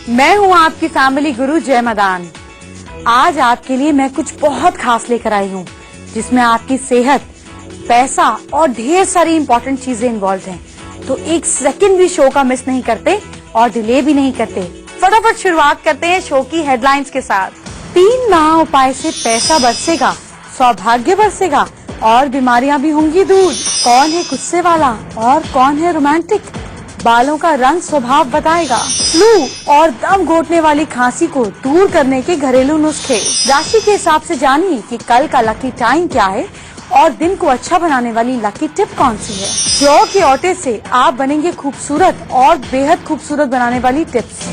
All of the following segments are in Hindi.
मैं हूँ आपकी फैमिली गुरु जय मदान। आज आपके लिए मैं कुछ बहुत खास लेकर आई हूँ, जिसमें आपकी सेहत, पैसा और ढेर सारी इंपॉर्टेंट चीजें इन्वॉल्व हैं। तो एक सेकंड भी शो का मिस नहीं करते और डिले भी नहीं करते। फटाफट शुरुआत करते हैं शो की हेडलाइंस के साथ। 3 महा उपाय से पैसा बरसेगा, सौभाग्य बरसेगा और बीमारियां भी होंगी दूर। कौन है गुस्से वाला और कौन है रोमांटिक? बालों का रंग स्वभाव बताएगा। फ्लू और दम घोटने वाली खांसी को दूर करने के घरेलू नुस्खे। राशि के हिसाब से जानिए कि कल का लकी टाइम क्या है और दिन को अच्छा बनाने वाली लकी टिप कौन सी है। जौ के आटे से आप बनेंगे खूबसूरत और बेहद खूबसूरत बनाने वाली टिप्स।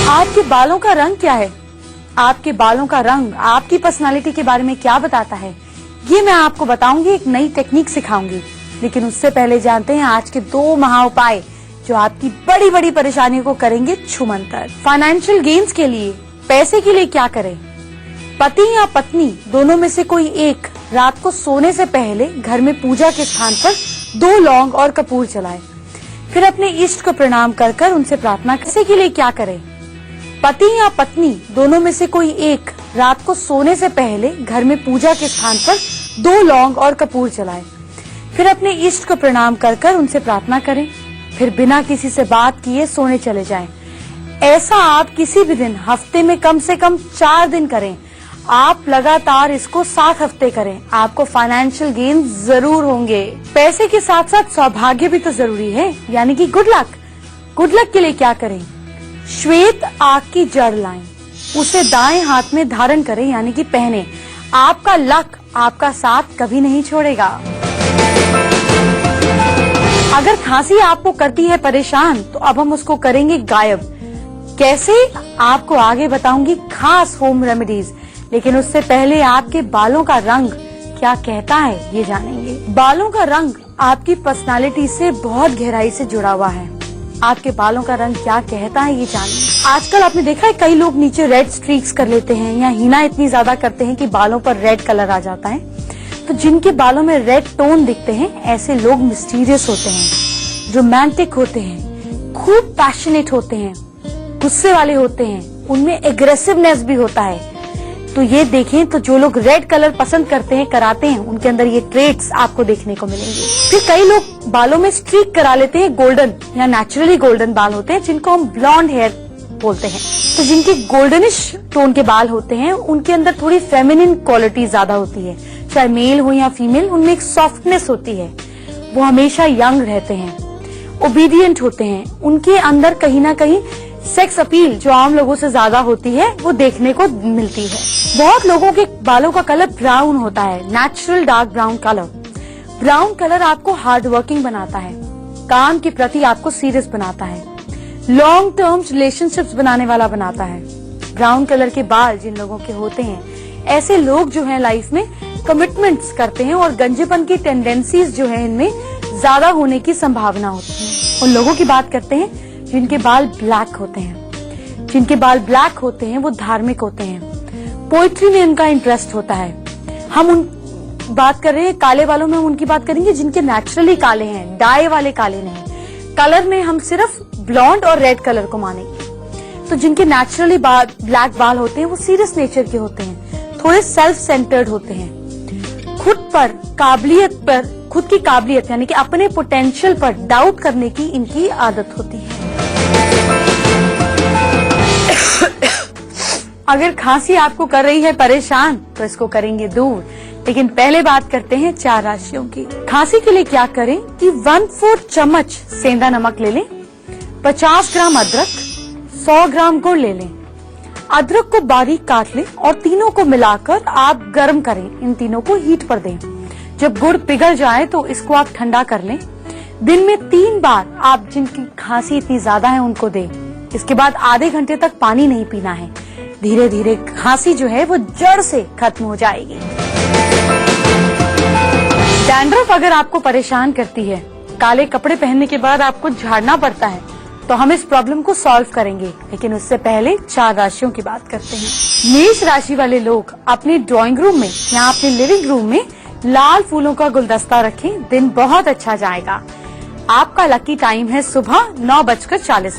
आपके बालों का रंग क्या है? आपके बालों का रंग आपकी पर्सनालिटी के बारे में क्या बताता है, ये मैं आपको बताऊंगी, एक नई टेक्निक सिखाऊंगी। लेकिन उससे पहले जानते हैं आज के 2 महा उपाय जो आपकी बड़ी बड़ी परेशानियों को करेंगे छूमंतर। फाइनेंशियल गेन्स के लिए, पैसे के लिए क्या करें? पति या पत्नी दोनों में से कोई एक रात को सोने से पहले घर में पूजा के स्थान पर 2 लौंग और कपूर जलाए, फिर अपने इष्ट को प्रणाम कर उनसे प्रार्थना। पैसे के लिए क्या करें? पति या पत्नी दोनों में से कोई एक रात को सोने से पहले घर में पूजा के स्थान पर 2 लौंग और कपूर जलाए, फिर अपने इष्ट को प्रणाम कर उनसे प्रार्थना करें, फिर बिना किसी से बात किए सोने चले जाएं। ऐसा आप किसी भी दिन हफ्ते में कम से कम 4 दिन करें। आप लगातार इसको 7 हफ्ते करें, आपको फाइनेंशियल गेन जरूर होंगे। पैसे के साथ साथ सौभाग्य भी तो जरूरी है, यानी कि गुड लक। गुड लक के लिए क्या करें? श्वेत आग की जड़ लाएं, उसे दाएं हाथ में धारण करें, यानी कि पहने। आपका लक आपका साथ कभी नहीं छोड़ेगा। अगर खांसी आपको करती है परेशान, तो अब हम उसको करेंगे गायब। कैसे, आपको आगे बताऊंगी खास होम रेमेडीज। लेकिन उससे पहले आपके बालों का रंग क्या कहता है ये जानेंगे। बालों का रंग आपकी पर्सनालिटी से बहुत गहराई से जुड़ा हुआ है। आपके बालों का रंग क्या कहता है ये जानिए। आजकल आपने देखा है कई लोग नीचे रेड स्ट्रीक्स कर लेते हैं या हीना इतनी ज्यादा करते हैं कि बालों पर रेड कलर आ जाता है। तो जिनके बालों में रेड टोन दिखते हैं, ऐसे लोग मिस्टीरियस होते हैं, रोमांटिक होते हैं, खूब पैशनेट होते हैं, गुस्से वाले होते हैं, उनमें एग्रेसिवनेस भी होता है। तो ये देखें तो जो लोग रेड कलर पसंद करते हैं, कराते हैं, उनके अंदर ये ट्रेट्स आपको देखने को मिलेंगे। फिर कई लोग बालों में स्ट्रीक करा लेते हैं, गोल्डन या नेचुरली गोल्डन बाल होते हैं, जिनको हम ब्लॉन्ड हेयर बोलते हैं। तो जिनके गोल्डनिश टोन के बाल होते हैं, उनके अंदर थोड़ी फेमिनिन क्वालिटी ज्यादा होती है। चाहे मेल हो या फीमेल, उनमें एक सॉफ्टनेस होती है। वो हमेशा यंग रहते हैं, ओबीडियंट होते हैं। उनके अंदर कहीं ना कहीं सेक्स अपील जो आम लोगों से ज्यादा होती है, वो देखने को मिलती है। बहुत लोगों के बालों का कलर ब्राउन होता है, natural dark brown colour. Brown colour आपको हार्ड वर्किंग बनाता है, काम के प्रति आपको सीरियस बनाता है, लॉन्ग टर्म रिलेशनशिप्स बनाने वाला बनाता है। ब्राउन कलर के बाल जिन लोगों के होते हैं, ऐसे लोग जो हैं लाइफ में कमिटमेंट्स करते हैं और गंजेपन की टेंडेंसीज जो है इनमें ज्यादा होने की संभावना होती है। उन लोगों की बात करते हैं जिनके बाल ब्लैक होते हैं। जिनके बाल ब्लैक होते हैं वो धार्मिक होते हैं, पोइट्री में उनका इंटरेस्ट होता है। हम उन बात कर रहे हैं काले बालों में, हम उनकी बात करेंगे जिनके नेचुरली काले हैं, डाई वाले काले नहीं। कलर में हम सिर्फ ब्लॉन्ड और रेड कलर को मानेंगे। तो जिनके नेचुरली ब्लैक बाल होते हैं वो सीरियस नेचर के होते हैं, थोड़े सेल्फ सेंटर्ड होते हैं, खुद की काबिलियत यानी कि अपने पोटेंशियल पर डाउट करने की इनकी आदत होती है। अगर खांसी आपको कर रही है परेशान, तो इसको करेंगे दूर। लेकिन पहले बात करते हैं 4 राशियों की। खांसी के लिए क्या करें कि 1/4 चम्मच सेंधा नमक ले लें, 50 ग्राम अदरक, 100 ग्राम गुड़ ले लें। अदरक को बारीक काट लें और तीनों को मिलाकर आप गर्म करें। इन तीनों को हीट पर दें। जब गुड़ पिघल जाए तो इसको आप ठंडा कर लें। दिन में 3 बार आप जिनकी खांसी इतनी ज्यादा है उनको दें। इसके बाद आधे घंटे तक पानी नहीं पीना है। धीरे धीरे खांसी जो है वो जड़ से खत्म हो जाएगी। डैंड्रफ अगर आपको परेशान करती है, काले कपड़े पहनने के बाद आपको झाड़ना पड़ता है, तो हम इस प्रॉब्लम को सॉल्व करेंगे। लेकिन उससे पहले 4 राशियों की बात करते हैं। मेष राशि वाले लोग अपने ड्राइंग रूम में या अपने लिविंग रूम में लाल फूलों का गुलदस्ता रखें, दिन बहुत अच्छा जाएगा। आपका लकी टाइम है सुबह 9:40।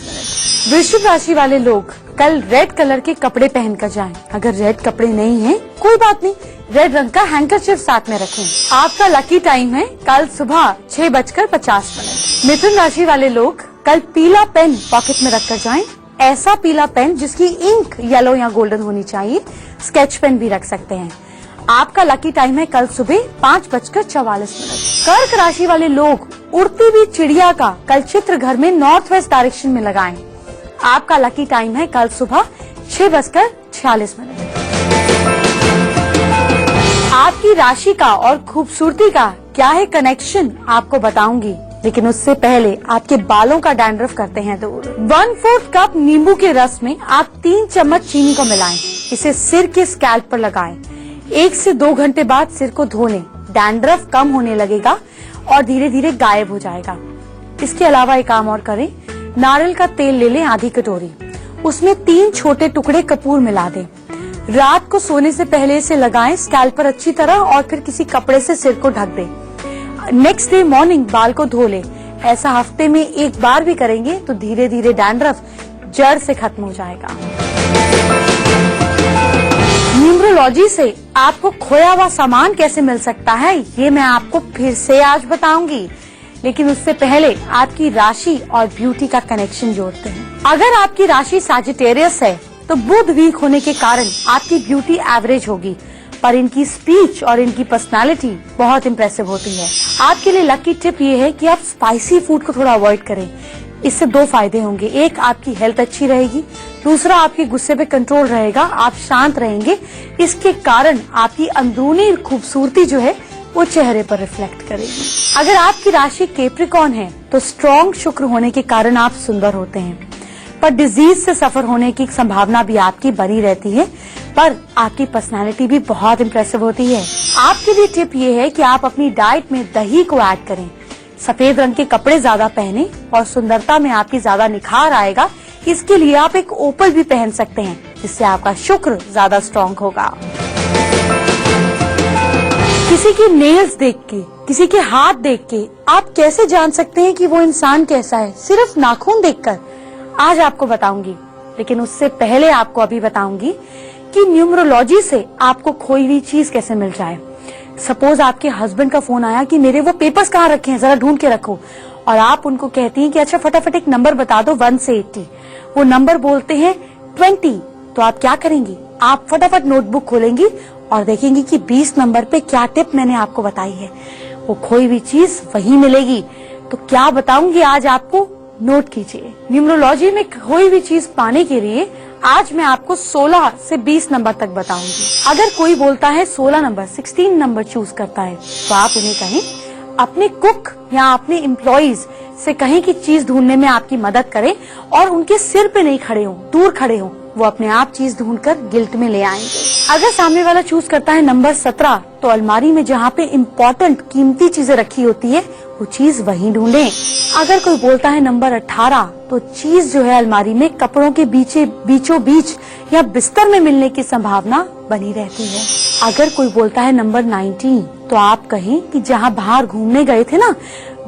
वृश्चिक राशि वाले लोग कल रेड कलर के कपड़े पहनकर जाएं। अगर रेड कपड़े नहीं हैं, कोई बात नहीं, रेड रंग का हैंकरचिफ साथ में रखें। आपका लकी टाइम है कल सुबह 6:50। मिथुन राशि वाले लोग कल पीला पेन पॉकेट में रखकर जाएं। ऐसा पीला पेन जिसकी इंक येलो या गोल्डन होनी चाहिए। स्केच पेन भी रख सकते हैं। आपका लकी टाइम है कल सुबह 5:44। कर्क राशि वाले लोग उड़ती हुई चिड़िया का कल चित्र घर में नॉर्थ वेस्ट डायरेक्शन में लगाएं। आपका लकी टाइम है कल सुबह 6:46। आपकी राशि का और खूबसूरती का क्या है कनेक्शन आपको बताऊंगी, लेकिन उससे पहले आपके बालों का डैंड्रफ करते हैं दूर। 1/4 कप नींबू के रस में आप 3 चम्मच चीनी को मिलाएं। इसे सिर के स्कैल्प पर लगाएं। 1 से 2 घंटे बाद सिर को धो लें। डैंड्रफ कम होने लगेगा और धीरे धीरे गायब हो जाएगा। इसके अलावा एक काम और करें, नारियल का तेल ले लें आधी कटोरी, उसमें 3 छोटे टुकड़े कपूर मिला दें। रात को सोने से पहले इसे लगाएं स्कैल्प पर अच्छी तरह और फिर किसी कपड़े से सिर को ढक दें। नेक्स्ट डे मॉर्निंग बाल को धो लें। ऐसा हफ्ते में 1 बार भी करेंगे तो धीरे धीरे डैंड्रफ जड़ से खत्म हो जाएगा। न्यूमरोलॉजी से आपको खोया हुआ सामान कैसे मिल सकता है, ये मैं आपको फिर से आज बताऊंगी, लेकिन उससे पहले आपकी राशि और ब्यूटी का कनेक्शन जोड़ते हैं। अगर आपकी राशि सैजिटेरियस है तो बुध वीक होने के कारण आपकी ब्यूटी एवरेज होगी, पर इनकी स्पीच और इनकी पर्सनालिटी बहुत इम्प्रेसिव होती है। आपके लिए लकी टिप ये है कि आप स्पाइसी फूड को थोड़ा अवॉइड करें। इससे 2 फायदे होंगे, एक आपकी हेल्थ अच्छी रहेगी, दूसरा आपके गुस्से पे कंट्रोल रहेगा, आप शांत रहेंगे। इसके कारण आपकी अंदरूनी खूबसूरती जो है वो चेहरे पर रिफ्लेक्ट करेगी। अगर आपकी राशि कैप्रिकॉर्न है तो स्ट्रॉन्ग शुक्र होने के कारण आप सुंदर होते हैं, पर डिजीज से सफर होने की संभावना भी आपकी बनी रहती है, पर आपकी पर्सनालिटी भी बहुत इम्प्रेसिव होती है। आपके लिए टिप ये है कि आप अपनी डाइट में दही को ऐड करें, सफेद रंग के कपड़े ज्यादा पहने और सुंदरता में आपकी ज्यादा निखार आएगा। इसके लिए आप एक ओपल भी पहन सकते हैं, जिससे आपका शुक्र ज्यादा स्ट्रॉन्ग होगा। किसी की नेल्स देख के, किसी के हाथ देख के आप कैसे जान सकते हैं कि वो इंसान कैसा है? सिर्फ नाखून देखकर। आज आपको बताऊंगी, लेकिन उससे पहले आपको अभी बताऊंगी कि न्यूमरोलॉजी से आपको खोई हुई चीज कैसे मिल जाए। सपोज आपके हस्बैंड का फोन आया कि मेरे वो पेपर्स कहाँ रखे हैं, जरा ढूंढ के रखो, और आप उनको कहती हैं कि अच्छा फटाफट एक नंबर बता दो 1 से 80। वो नंबर बोलते हैं 20, तो आप क्या करेंगी? आप फटाफट नोटबुक खोलेंगी और देखेंगी कि 20 नंबर पे क्या टिप मैंने आपको बताई है। वो खोई हुई चीज वही मिलेगी। तो क्या बताऊंगी आज आपको, नोट कीजिए। न्यूमरोलॉजी में खोई हुई चीज पाने के लिए आज मैं आपको 16 से 20 नंबर तक बताऊंगी। अगर कोई बोलता है 16 नंबर, 16 नंबर चूज करता है, तो आप उन्हें कहें अपने कुक या अपने एम्प्लॉइज से कहें कि चीज ढूंढने में आपकी मदद करें और उनके सिर पे नहीं खड़े हों, दूर खड़े हों। वो अपने आप चीज ढूंढकर गिल्ट में ले आएंगे। अगर सामने वाला चूज करता है नंबर 17, तो अलमारी में जहाँ पे इम्पोर्टेंट कीमती चीजें रखी होती है वो चीज वहीं ढूंढें। अगर कोई बोलता है नंबर 18, तो चीज जो है अलमारी में कपड़ों के बीचों बीच या बिस्तर में मिलने की संभावना बनी रहती है। अगर कोई बोलता है नंबर 19, तो आप कहें कि जहाँ बाहर घूमने गए थे ना,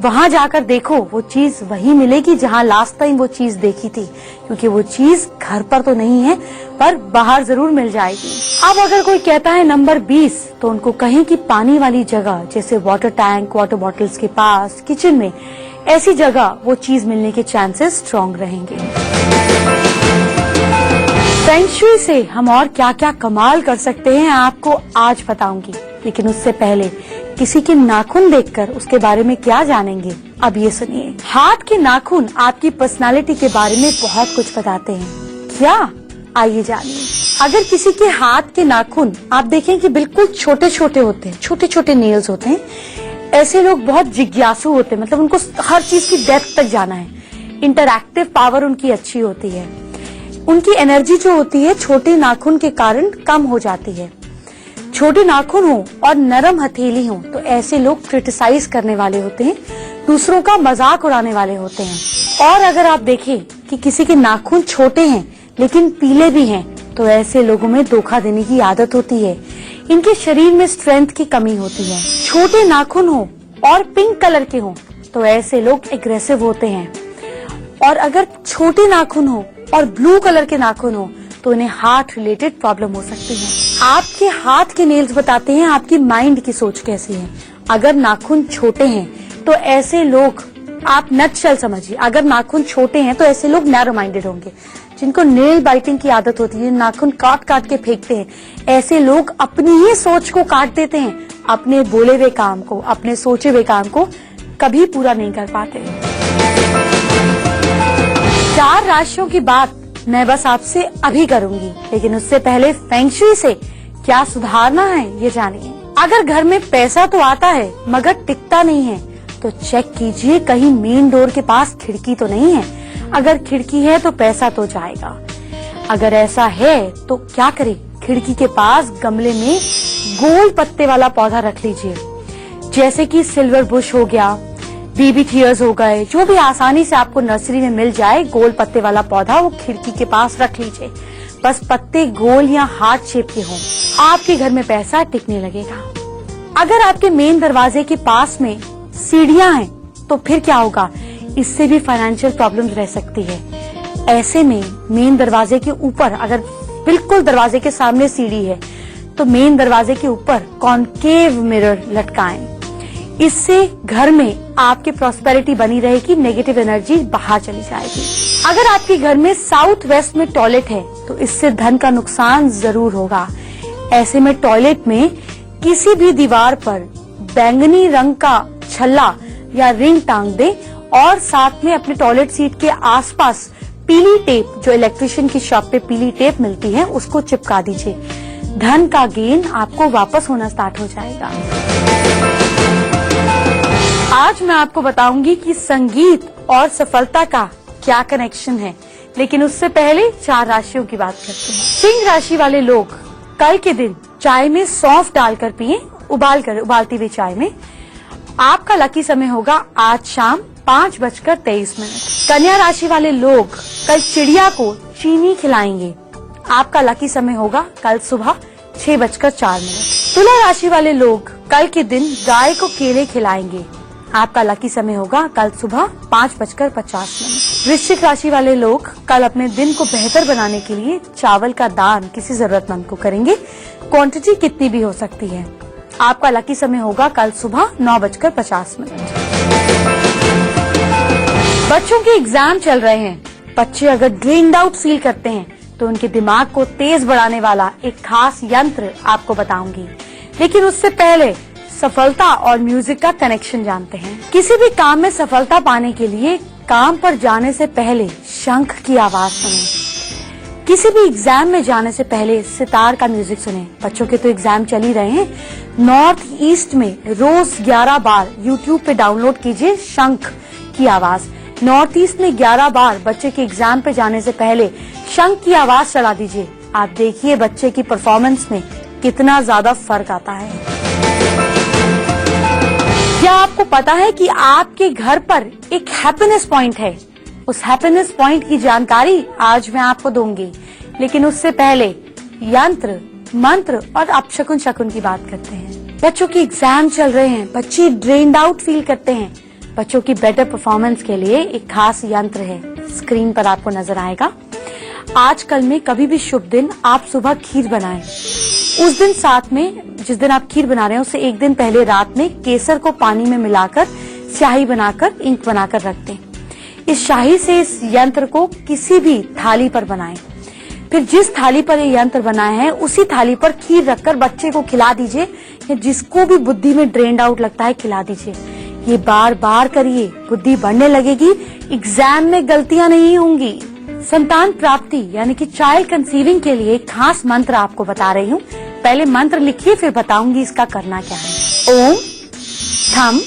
वहाँ जाकर देखो, वो चीज वही मिलेगी जहाँ लास्ट टाइम वो चीज देखी थी, क्योंकि वो चीज घर पर तो नहीं है, पर बाहर जरूर मिल जाएगी। अब अगर कोई कहता है नंबर 20, तो उनको कहें कि पानी वाली जगह जैसे वाटर टैंक, वाटर बॉटल्स के पास, किचन में, ऐसी जगह वो चीज मिलने के चांसेस स्ट्रॉन्ग रहेंगे। फेंग शुई से हम और क्या क्या कमाल कर सकते हैं आपको आज बताऊंगी, लेकिन उससे पहले किसी के नाखून देखकर उसके बारे में क्या जानेंगे, अब ये सुनिए। हाथ के नाखून आपकी पर्सनालिटी के बारे में बहुत कुछ बताते हैं। क्या? आइए जानिए। अगर किसी के हाथ के नाखून आप देखें कि बिल्कुल छोटे छोटे होते हैं, छोटे छोटे नेल्स होते हैं, ऐसे लोग बहुत जिज्ञासु होते हैं, मतलब उनको हर चीज की डेप्थ तक जाना है। इंटरैक्टिव पावर उनकी अच्छी होती है। उनकी एनर्जी जो होती है छोटे नाखून के कारण कम हो जाती है। छोटे नाखून हो और नरम हथेली हो तो ऐसे लोग क्रिटिसाइज करने वाले होते हैं, दूसरों का मजाक उड़ाने वाले होते हैं। और अगर आप देखें कि किसी के नाखून छोटे हैं लेकिन पीले भी हैं, तो ऐसे लोगों में धोखा देने की आदत होती है। इनके शरीर में स्ट्रेंथ की कमी होती है। छोटे नाखून हो और पिंक कलर के हो तो ऐसे लोग एग्रेसिव होते हैं। और अगर छोटे नाखून हो और ब्लू कलर के नाखून हो तो इन्हें हार्ट रिलेटेड प्रॉब्लम हो सकती है। आपके हाथ के नेल्स बताते हैं आपकी माइंड की सोच कैसी है। अगर नाखून छोटे हैं तो ऐसे लोग, आप नटशेल समझिए, अगर नाखून छोटे हैं तो ऐसे लोग नैरो माइंडेड होंगे, जिनको नेल बाइटिंग की आदत होती है, नाखून काट काट के फेंकते हैं। ऐसे लोग अपनी ही सोच को काट देते हैं, अपने बोले हुए काम को, अपने सोचे हुए काम को कभी पूरा नहीं कर पाते। 4 राशियों की बात मैं बस आपसे अभी करूंगी, लेकिन उससे पहले फेंग शुई से क्या सुधारना है ये जानिए। अगर घर में पैसा तो आता है मगर टिकता नहीं है तो चेक कीजिए कहीं मेन डोर के पास खिड़की तो नहीं है। अगर खिड़की है तो पैसा तो जाएगा। अगर ऐसा है तो क्या करें, खिड़की के पास गमले में गोल पत्ते वाला पौधा रख लीजिए, जैसे कि सिल्वर बुश हो गया, बेबी टीयर्स हो गए, जो भी आसानी से आपको नर्सरी में मिल जाए गोल पत्ते वाला पौधा, वो खिड़की के पास रख लीजिए। बस पत्ते गोल या हार्ट शेप के हों, आपके घर में पैसा टिकने लगेगा। अगर आपके मेन दरवाजे के पास में सीढ़ियां हैं तो फिर क्या होगा, इससे भी फाइनेंशियल प्रॉब्लम्स रह सकती है। ऐसे में मेन दरवाजे के ऊपर, अगर बिल्कुल दरवाजे के सामने सीढ़ी है तो मेन दरवाजे के ऊपर कॉनकेव मिरर लटकाएं। इससे घर में आपकी प्रॉस्पेरिटी बनी रहेगी, नेगेटिव एनर्जी बाहर चली जाएगी। अगर आपके घर में साउथ वेस्ट में टॉयलेट है तो इससे धन का नुकसान जरूर होगा। ऐसे में टॉयलेट में किसी भी दीवार पर बैंगनी रंग का छल्ला या रिंग टांग दे और साथ में अपने टॉयलेट सीट के आसपास पीली टेप, जो इलेक्ट्रिशियन की शॉप पे पीली टेप मिलती है, उसको चिपका दीजिए। धन का गेन आपको वापस होना स्टार्ट हो जाएगा। आज मैं आपको बताऊंगी कि संगीत और सफलता का क्या कनेक्शन है, लेकिन उससे पहले 4 राशियों की बात करते हैं। सिंह राशि वाले लोग कल के दिन चाय में सौंफ डालकर पिए, उबालती हुई चाय में। आपका लकी समय होगा आज शाम 5:23। कन्या राशि वाले लोग कल चिड़िया को चीनी खिलाएंगे। आपका लकी समय होगा कल सुबह 6:04। तुला राशि वाले लोग कल के दिन गाय को केले खिलाएंगे। आपका लकी समय होगा कल सुबह 5:50। वृश्चिक राशि वाले लोग कल अपने दिन को बेहतर बनाने के लिए चावल का दान किसी जरूरतमंद को करेंगे। क्वांटिटी कितनी भी हो सकती है। आपका लकी समय होगा कल सुबह 9:50। बच्चों के एग्जाम चल रहे हैं। बच्चे अगर ड्रेन्ड आउट फील करते हैं तो उनके दिमाग को तेज बढ़ाने वाला एक खास यंत्र आपको बताऊंगी, लेकिन उससे पहले सफलता और म्यूजिक का कनेक्शन जानते हैं। किसी भी काम में सफलता पाने के लिए काम पर जाने से पहले शंख की आवाज सुने। किसी भी एग्जाम में जाने से पहले सितार का म्यूजिक सुने। बच्चों के तो एग्जाम चल ही रहे हैं। नॉर्थ ईस्ट में रोज 11 बार यूट्यूब पे डाउनलोड कीजिए शंख की आवाज। नॉर्थ ईस्ट में 11 बार बच्चे के एग्जाम पे जाने से पहले शंख की आवाज चला दीजिए। आप देखिए बच्चे की परफॉर्मेंस में कितना ज्यादा फर्क आता है। क्या आपको पता है कि आपके घर पर एक हैप्पीनेस पॉइंट है? उस हैप्पीनेस पॉइंट की जानकारी आज मैं आपको दूंगी, लेकिन उससे पहले यंत्र, मंत्र और अपशकुन शकुन की बात करते हैं। बच्चों की एग्जाम चल रहे हैं, बच्चे ड्रेन्ड आउट फील करते हैं। बच्चों की बेटर परफॉर्मेंस के लिए एक खास यंत्र है, स्क्रीन पर आपको नजर आएगा। आजकल में कभी भी शुभ दिन आप सुबह खीर बनाएं। उस दिन साथ में, जिस दिन आप खीर बना रहे हैं उससे एक दिन पहले रात में केसर को पानी में मिलाकर स्याही बनाकर इंक बनाकर रख दें। इस स्याही से इस यंत्र को किसी भी थाली पर बनाएं। फिर जिस थाली पर ये यंत्र बनाया है उसी थाली पर खीर रखकर बच्चे को खिला दीजिए, या जिसको भी बुद्धि में ड्रेन्ड आउट लगता है खिला दीजिए। ये बार बार करिए, बुद्धि बढ़ने लगेगी, एग्जाम में गलतियां नहीं होंगी। संतान प्राप्ति यानी कि चाइल्ड कंसीविंग के लिए खास मंत्र आपको बता रही हूँ। पहले मंत्र लिखिए, फिर बताऊंगी इसका करना क्या है। ओम ठम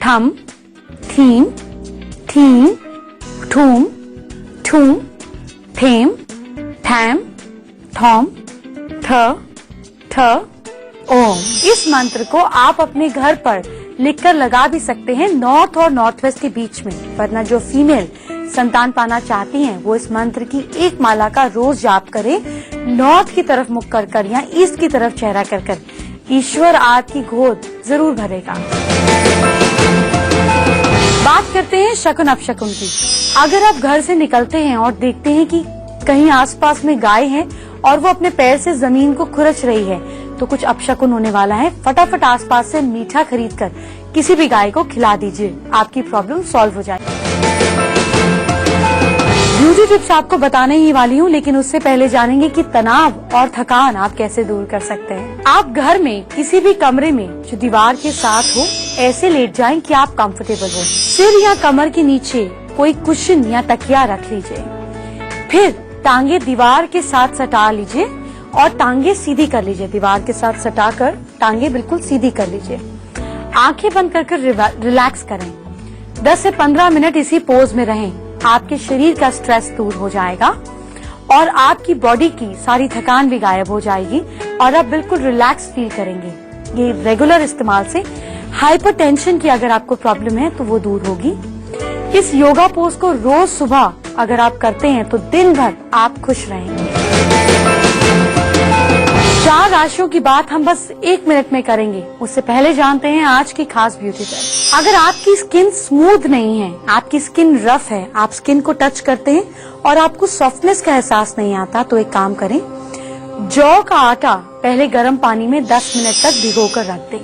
ठम थीम थीम ठूम ठूम थेम थैम थौम थ थ ओम। इस मंत्र को आप अपने घर पर लिखकर लगा भी सकते हैं नॉर्थ और नॉर्थ वेस्ट के बीच में, वरना जो फीमेल संतान पाना चाहती हैं वो इस मंत्र की एक माला का रोज जाप करें, नॉर्थ की तरफ मुख कर कर या ईस्ट की तरफ चेहरा कर कर। ईश्वर आपकी गोद जरूर भरेगा। बात करते हैं शकुन अपशकुन की। अगर आप घर से निकलते हैं और देखते हैं कि कहीं आसपास में गाय है और वो अपने पैर से जमीन को खुरच रही है, तो कुछ अपशकुन होने वाला है। फटाफट आसपास से मीठा खरीदकर किसी भी गाय को खिला दीजिए, आपकी प्रॉब्लम सॉल्व हो जाएगी। ब्यूटी टिप्स आपको बताने ही वाली हूँ, लेकिन उससे पहले जानेंगे कि तनाव और थकान आप कैसे दूर कर सकते हैं। आप घर में किसी भी कमरे में जो दीवार के साथ हो, ऐसे लेट जाएं कि आप कंफर्टेबल हो। सिर या कमर के नीचे कोई कुशन या तकिया रख लीजिए। फिर टांगे दीवार के साथ सटा लीजिए और टांगे सीधी कर लीजिए। दीवार के साथ सटाकर टांगे बिल्कुल सीधी कर लीजिए। आंखें बंद कर रिलैक्स करें। 10 से 15 मिनट इसी पोज में रहें। आपके शरीर का स्ट्रेस दूर हो जाएगा और आपकी बॉडी की सारी थकान भी गायब हो जाएगी और आप बिल्कुल रिलैक्स फील करेंगे। ये रेगुलर इस्तेमाल से हाइपरटेंशन की अगर आपको प्रॉब्लम है तो वो दूर होगी। इस योगा पोज को रोज सुबह अगर आप करते हैं तो दिन भर आप खुश रहेंगे। 4 राशियों की बात हम बस 1 मिनट में करेंगे। उससे पहले जानते हैं आज की खास ब्यूटी टिप्स। अगर आपकी स्किन स्मूथ नहीं है, आपकी स्किन रफ है, आप स्किन को टच करते हैं और आपको सॉफ्टनेस का एहसास नहीं आता, तो एक काम करें, जौ का आटा पहले गर्म पानी में 10 मिनट तक भिगोकर रख दें।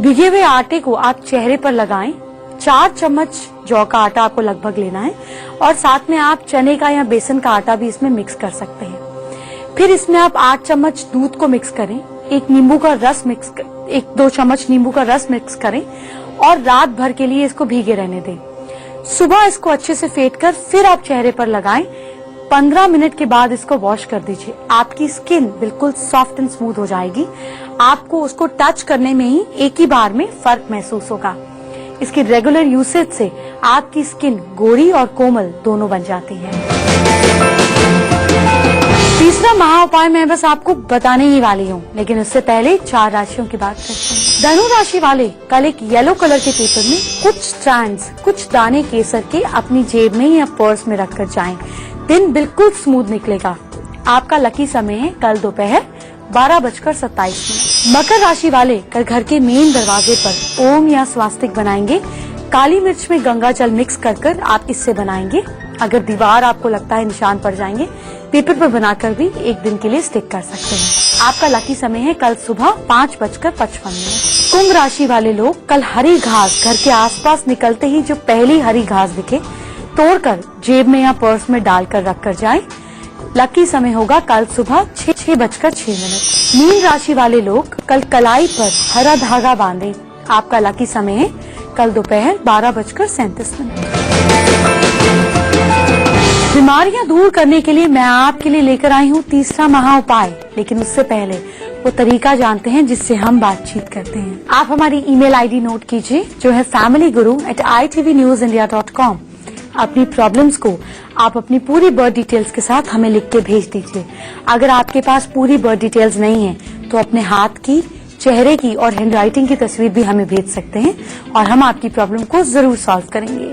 भिगे हुए आटे को आप चेहरे पर लगाएं। 4 चम्मच जौ का आटा आपको लगभग लेना है और साथ में आप चने का या बेसन का आटा भी इसमें मिक्स कर सकते हैं। फिर इसमें आप 8 चम्मच दूध को मिक्स करें, 1-2 चम्मच नींबू का रस मिक्स करें और रात भर के लिए इसको भीगे रहने दें। सुबह इसको अच्छे से फेंटकर फिर आप चेहरे पर लगाएं। 15 मिनट के बाद इसको वॉश कर दीजिए। आपकी स्किन बिल्कुल सॉफ्ट एंड स्मूथ हो जाएगी। आपको उसको टच करने में ही एक ही बार में फर्क महसूस होगा। इसकी रेगुलर यूसेज से आपकी स्किन गोरी और कोमल दोनों बन जाती है। तीसरा महा उपाय मैं बस आपको बताने ही वाली हूँ, लेकिन उससे पहले 4 राशियों की बात करते हैं। धनु राशि वाले कल एक येलो कलर के पेपर में कुछ स्ट्रैंड्स, कुछ दाने केसर के अपनी जेब में या पर्स में रखकर जाएं। दिन बिल्कुल स्मूथ निकलेगा। आपका लकी समय है कल दोपहर 12:27। मकर राशि वाले कल घर के मेन दरवाजे पर ओम या स्वास्तिक बनाएंगे। काली मिर्च में गंगा जल मिक्स कर आप इससे बनाएंगे। अगर दीवार आपको लगता है निशान पड़ जाएंगे, पेपर पर बनाकर भी एक दिन के लिए स्टिक कर सकते हैं। आपका लकी समय है कल सुबह 5:55। कुंभ राशि वाले लोग कल हरी घास घर के आसपास निकलते ही जो पहली हरी घास दिखे तोड़कर जेब में या पर्स में डालकर रखकर जाएं। लकी समय होगा कल सुबह 6:06। मीन राशि वाले लोग कल कलाई पर हरा धागा बांधें। आपका लकी समय है कल दोपहर 12:37। बीमारियां दूर करने के लिए मैं आपके लिए लेकर आई हूँ तीसरा महा उपाय, लेकिन उससे पहले वो तरीका जानते हैं जिससे हम बातचीत करते हैं। आप हमारी ईमेल आईडी नोट कीजिए जो है familyguru@itvnewsindia.com। अपनी प्रॉब्लम्स को आप अपनी पूरी बर्थ डिटेल्स के साथ हमें लिख के भेज दीजिए। अगर आपके पास पूरी बर्थ डिटेल्स नहीं है तो अपने हाथ की, चेहरे की और हैंडराइटिंग की तस्वीर भी हमें भेज सकते हैं और हम आपकी प्रॉब्लम को जरूर सॉल्व करेंगे।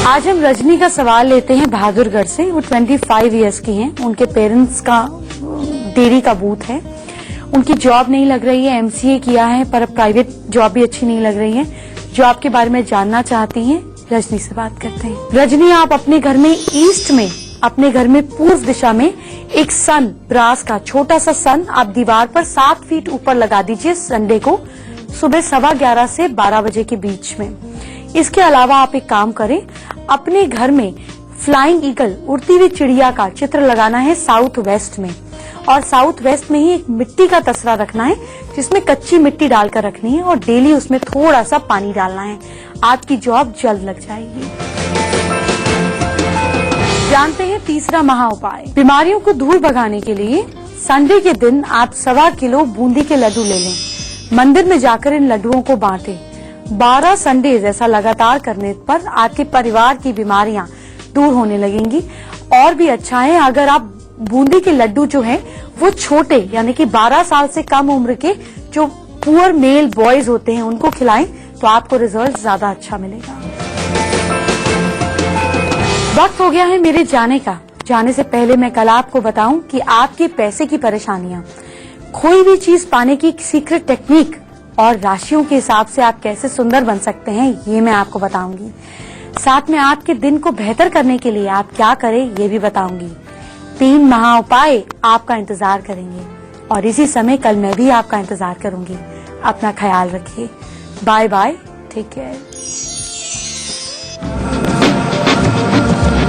आज हम रजनी का सवाल लेते हैं बहादुरगढ़ से। वो 25 इयर्स की हैं। उनके पेरेंट्स का डेयरी का बूथ है। उनकी जॉब नहीं लग रही है, MCA किया है पर प्राइवेट जॉब भी अच्छी नहीं लग रही है। जॉब के बारे में जानना चाहती हैं। रजनी से बात करते हैं। रजनी, आप अपने घर में ईस्ट में, अपने घर में पूर्व दिशा में एक सन, ब्रास का छोटा सा सन आप दीवार पर 7 फीट ऊपर लगा दीजिए संडे को सुबह 11:15 से 12 बजे के बीच में। इसके अलावा आप एक काम करें, अपने घर में फ्लाइंग ईगल, उड़ती हुई चिड़िया का चित्र लगाना है साउथ वेस्ट में, और साउथ वेस्ट में ही एक मिट्टी का तसरा रखना है जिसमें कच्ची मिट्टी डालकर रखनी है और डेली उसमें थोड़ा सा पानी डालना है। आपकी जॉब जल्द लग जाएगी। जानते हैं तीसरा महा उपाय। बीमारियों को दूर भगाने के लिए संडे के दिन आप 1.25 किलो बूंदी के लड्डू ले लें। मंदिर में जाकर इन लड्डुओं को बांटें। 12 संडे ऐसा लगातार करने पर आपके परिवार की बीमारियां दूर होने लगेंगी। और भी अच्छा है अगर आप बूंदी के लड्डू जो है वो छोटे, यानी कि 12 साल से कम उम्र के जो पुअर मेल बॉयज होते हैं उनको खिलाएं तो आपको रिजल्ट ज्यादा अच्छा मिलेगा। वक्त हो गया है मेरे जाने का। जाने से पहले मैं कल आपको बताऊं कि आपके पैसे की परेशानियां, खोई हुई चीज पाने की सीक्रेट टेक्निक और राशियों के हिसाब से आप कैसे सुंदर बन सकते हैं ये मैं आपको बताऊंगी। साथ में आपके दिन को बेहतर करने के लिए आप क्या करें ये भी बताऊंगी। 3 महा उपाय आपका इंतजार करेंगे और इसी समय कल मैं भी आपका इंतजार करूंगी। अपना ख्याल रखिए। Bye bye, take care.